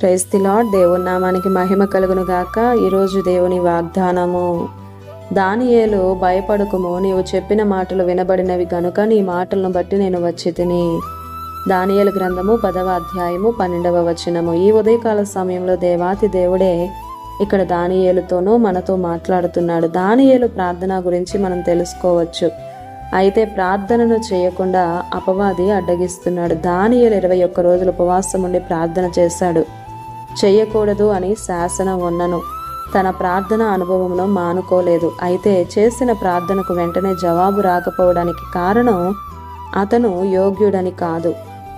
Praise the lord. దేవుని నామానికి మహిమ కలుగును గాక. ఈరోజు దేవుని వాగ్దానము. దానియేలు, భయపడకుము, నీవు చెప్పిన మాటలు వినబడినవి గనుక నీ మాటలను బట్టి నేను వచ్చి తిని. దానియేలు గ్రంథము 10వ అధ్యాయము 12వ వచనము. ఈ ఉదయకాల సమయంలో దేవాతి దేవుడే ఇక్కడ దానియేలుతోనూ మనతో మాట్లాడుతున్నాడు. దానియేలు ప్రార్థన గురించి మనం తెలుసుకోవచ్చు. అయితే ప్రార్థనను చేయకుండా అపవాది అడ్డగిస్తున్నాడు. దానియేలు 21 రోజులు ఉపవాసం ఉండి ప్రార్థన చేశాడు. చేయకూడదు అని శాసనం ఉన్నను తన ప్రార్థన అనుభవంలో మానుకోలేదు. అయితే చేసిన ప్రార్థనకు వెంటనే జవాబు రాకపోవడానికి కారణం అతను యోగ్యుడని కాదు,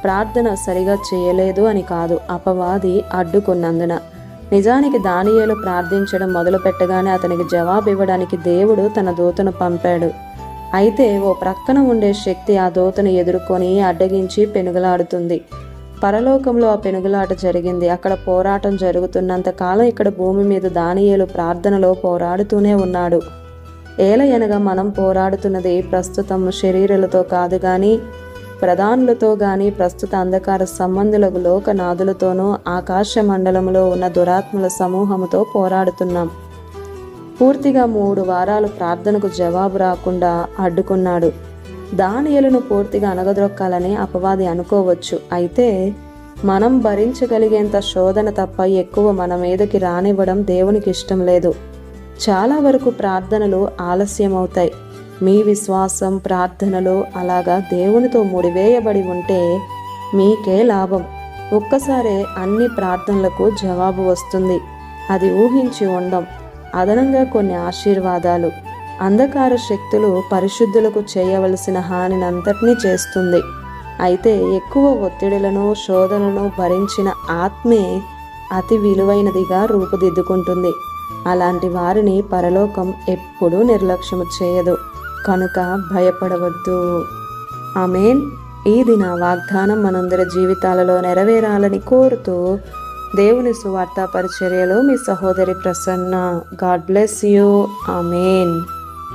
ప్రార్థన సరిగా చేయలేదు అని కాదు, అపవాది అడ్డుకున్నందున. నిజానికి దానియేలు ప్రార్థించడం మొదలు పెట్టగానే అతనికి జవాబు ఇవ్వడానికి దేవుడు తన దూతను పంపాడు. అయితే ఓ ప్రక్కన ఉండే శక్తి ఆ దూతను ఎదుర్కొని అడ్డగించి పెనుగలాడుతుంది. పరలోకంలో ఆ పెనుగులాట జరిగింది. అక్కడ పోరాటం జరుగుతున్నంత కాలం ఇక్కడ భూమి మీద దానియేలు ప్రార్థనలో పోరాడుతూనే ఉన్నాడు. ఏలయనగా మనం పోరాడుతున్నది ప్రస్తుతం శరీరాలతో కాదు గాని ప్రధానులతో గాని ప్రస్తుత అంధకార సంబంధులకు లోకనాథులతోనూ ఆకాశ మండలంలో ఉన్న దురాత్మల సమూహముతో పోరాడుతున్నాం. పూర్తిగా 3 వారాలు ప్రార్థనకు జవాబు రాకుండా అడ్డుకున్నాడు. దానియేలును పూర్తిగా అనగదొక్కాలని అపవాది అనుకోవచ్చు. అయితే మనం భరించగలిగేంత శోధన తప్ప ఎక్కువ మన మీదకి రానివ్వడం దేవునికి ఇష్టం లేదు. చాలా వరకు ప్రార్థనలు ఆలస్యమవుతాయి. మీ విశ్వాసం, ప్రార్థనలు అలాగా దేవునితో ముడివేయబడి ఉంటే మీకే లాభం. ఒక్కసారే అన్ని ప్రార్థనలకు జవాబు వస్తుంది. అది ఊహించి ఉండం. అదనంగా కొన్ని ఆశీర్వాదాలు. అంధకార శక్తులు పరిశుద్ధులకు చేయవలసిన హానినంతటినీ చేస్తుంది. అయితే ఎక్కువ ఒత్తిడులను, శోధనలను భరించిన ఆత్మే అతి విలువైనదిగా రూపుదిద్దుకుంటుంది. అలాంటి వారిని పరలోకం ఎప్పుడూ నిర్లక్ష్యము చేయదు. కనుక భయపడవద్దు. ఆమేన్. ఈ దిన వాగ్దానం మనందరి జీవితాలలో నెరవేరాలని కోరుతూ దేవుని సువార్త పరిచర్యలో మీ సహోదరి Prasanna. God bless you. Amen.